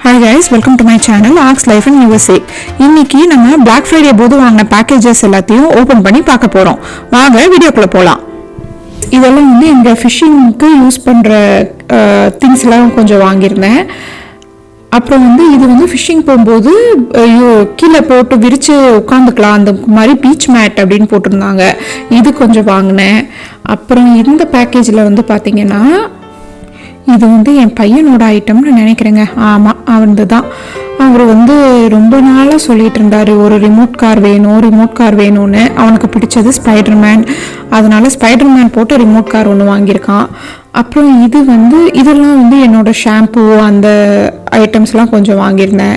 Hi guys, welcome to my channel Ask Life in USA. இன்னைக்கு நம்ம Black Friday போது வாங்கின பேக்கேजेस எல்லாத்தையும் ஓபன் பண்ணி பார்க்க போறோம். வாங்க வீடியோக்குள்ள போலாம். இதெல்லாம் வந்து எங்க ஃபிஷிங்க்கு யூஸ் பண்ற திங்ஸ் எல்லாம் கொஞ்சம் வாங்கியிருந்தேன். அப்புறம் வந்து இது வந்து ஃபிஷிங் போகும்போது கீழே போட்டு விரிச்சு உட்காந்துக்கலாம் அந்த மாதிரி பீச் மேட் அப்படின்னு போட்டிருந்தாங்க. இது கொஞ்சம் வாங்கினேன். அப்புறம் இந்த பேக்கேஜில் வந்து பார்த்தீங்கன்னா இது வந்து என் பையனோட ஐட்டம்னு நினைக்கிறேங்க. ஆமாம், அவனது தான். அவர் வந்து ரொம்ப நாளாக சொல்லிட்டு இருந்தார் ஒரு ரிமோட் கார் வேணும்னு. அவனுக்கு பிடிச்சது ஸ்பைடர்மேன், அதனால ஸ்பைடர்மேன் போட்டு ரிமோட் கார் ஒன்று வாங்கியிருக்கான். அப்புறம் இதெல்லாம் வந்து என்னோட ஷாம்பு அந்த ஐட்டம்ஸ்லாம் கொஞ்சம் வாங்கியிருந்தேன்.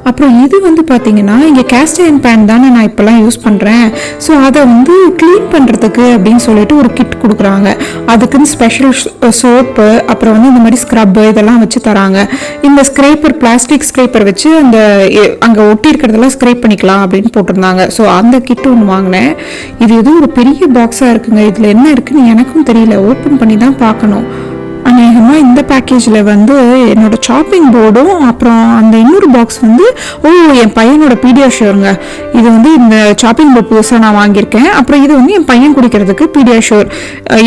அப்புறம் இது வந்து பார்த்தீங்கன்னா இங்கே கேஸ்ட் அயர்ன் பேன் தானே நான் இப்போல்லாம் யூஸ் பண்ணுறேன். ஸோ அதை வந்து க்ளீன் பண்ணுறதுக்கு அப்படின்னு சொல்லிட்டு ஒரு கிட் கொடுக்குறாங்க. அதுக்குன்னு ஸ்பெஷல் சோப்பு, அப்புறம் வந்து இந்த மாதிரி ஸ்க்ரப்பு இதெல்லாம் வச்சு தராங்க. இந்த ஸ்க்ரேப்பர், பிளாஸ்டிக் ஸ்க்ரேப்பர் வச்சு அந்த அங்கே ஒட்டி இருக்கிறதெல்லாம் ஸ்க்ரேப் பண்ணிக்கலாம் அப்படின்னு போட்டிருந்தாங்க. ஸோ அந்த கிட் ஒன்று வாங்கினேன். இது எதுவும் ஒரு பெரிய பாக்ஸாக இருக்குங்க. இதில் என்ன இருக்குன்னு எனக்கும் தெரியல, ஓப்பன் பண்ணி தான் பார்க்கணும். அநேகமாக இந்த பேக்கேஜில் வந்து என்னோட ஷாப்பிங் போர்டும் அப்புறம் அந்த இன்னொரு பாக்ஸ் வந்து என் பையனோட பீடியாஷூருங்க. இது வந்து இந்த ஷாப்பிங் போர்ட் புதுசாக நான் வாங்கியிருக்கேன். அப்புறம் இது வந்து என் பையன் குடிக்கிறதுக்கு பீடியாஷூர்.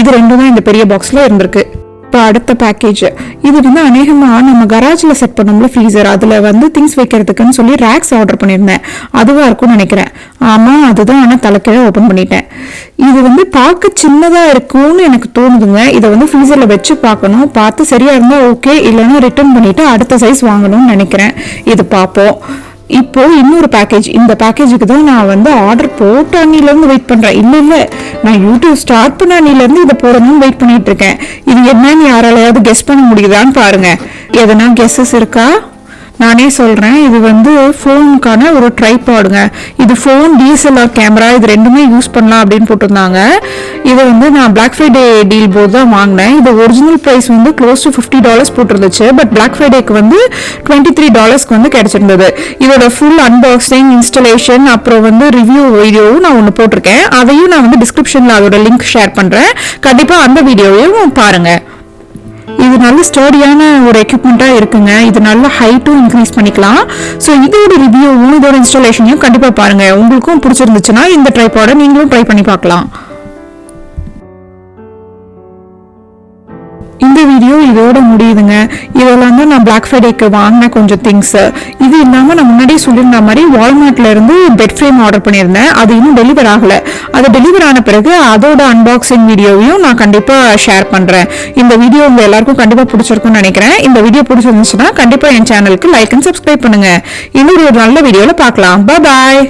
இது ரெண்டும் தான் இந்த பெரிய பாக்ஸில் இருந்திருக்கு. இப்போ அடுத்த பேக்கேஜ் இது வந்து அநேகமாக நம்ம கராஜில் செட் பண்ணோம்ல ஃப்ரீசர், அதில் வந்து திங்ஸ் வைக்கிறதுக்குன்னு சொல்லி ரேக்ஸ் ஆர்டர் பண்ணியிருந்தேன். அதுவாக இருக்கும்னு நினைக்கிறேன். ஆமாம், அதுதான். ஆனால் தலைக்கீழே ஓப்பன் பண்ணிட்டேன். இது வந்து பார்க்க சின்னதாக இருக்கும்னு எனக்கு தோணுதுங்க. இதை வந்து ஃப்ரீசரில் வச்சு பார்க்கணும். பார்த்து சரியாக இருந்தால் ஓகே, இல்லைன்னா ரிட்டர்ன் பண்ணிவிட்டு அடுத்த சைஸ் வாங்கணும்னு நினைக்கிறேன். இது பார்ப்போம். இப்போ இன்னொரு பேக்கேஜ். இந்த பேக்கேஜுக்கு தான் நான் வந்து ஆர்டர் போட்ட அன்னிலேருந்து வெயிட் பண்ணுறேன். இல்லை, நான் யூடியூப் ஸ்டார்ட் பண்ண அன்னிலேருந்து இதை போடணும்னு வெயிட் பண்ணிட்டு இருக்கேன். இது என்னன்னு யாராலையாவது கெஸ் பண்ண முடியுதான்னு பாருங்க. எதனா கெஸ்ஸஸ் இருக்கா? நானே சொல்கிறேன். இது வந்து ஃபோனுக்கான ஒரு ட்ரைபாடுங்க. இது ஃபோன், டிஎஸ்எல்ஆர் கேமரா, இது ரெண்டுமே யூஸ் பண்ணலாம் அப்படின்னு போட்டிருந்தாங்க. இதை வந்து நான் பிளாக் ஃப்ரைடே டீல் போது தான் வாங்கினேன். இது ஒரிஜினல் ப்ரைஸ் வந்து க்ளோஸ் டு $50 போட்டிருந்துச்சு. பட் பிளாக் ஃப்ரைடேக்கு வந்து $23 வந்து கிடைச்சிருந்தது. இதோட ஃபுல் அன்பாக்சிங், இன்ஸ்டலேஷன், அப்புறம் வந்து ரிவ்யூ வீடியோவும் நான் ஒன்று போட்டிருக்கேன். அதையும் நான் வந்து டிஸ்கிரிப்ஷனில் அதோட லிங்க் ஷேர் பண்ணுறேன். கண்டிப்பாக அந்த வீடியோவையும் பாருங்கள். இது நல்ல ஸ்டடியான ஒரு எக்யூப்மெண்ட்டாக இருக்குங்க. இது நல்ல ஹைட்டும் இன்க்ரீஸ் பண்ணிக்கலாம். ஸோ இதோட ரிவ்யூவும் இதோட இன்ஸ்டாலேஷனையும் கண்டிப்பாக பாருங்கள். உங்களுக்கும் பிடிச்சிருந்துச்சுன்னா இந்த ட்ரைபாடை நீங்களும் ட்ரை பண்ணி பார்க்கலாம். இந்த வீடியோ இதோட முடியுதுங்க. இதெல்லாம் தான் நான் பிளாக் ஃப்ரைடேக்கு வாங்கின கொஞ்சம் திங்ஸ். இது இல்லாமல் நான் முன்னாடியே சொல்லியிருந்த மாதிரி வால்மார்ட்ல இருந்து பெட் ஃப்ரேம் ஆர்டர் பண்ணியிருந்தேன். அது இன்னும் டெலிவர் ஆகலை. அது டெலிவர் ஆன பிறகு அதோட அன்பாக்சிங் வீடியோவையும் நான் கண்டிப்பாக ஷேர் பண்ணுறேன். இந்த வீடியோ உங்கள் எல்லாருக்கும் கண்டிப்பாக பிடிச்சிருக்கும்னு நினைக்கிறேன். இந்த வீடியோ பிடிச்சிருந்துச்சுன்னா கண்டிப்பாக என் சேனலுக்கு லைக் அண்ட் சப்ஸ்கிரைப் பண்ணுங்க. இன்னொரு நல்ல வீடியோவில் பார்க்கலாம். பாய்.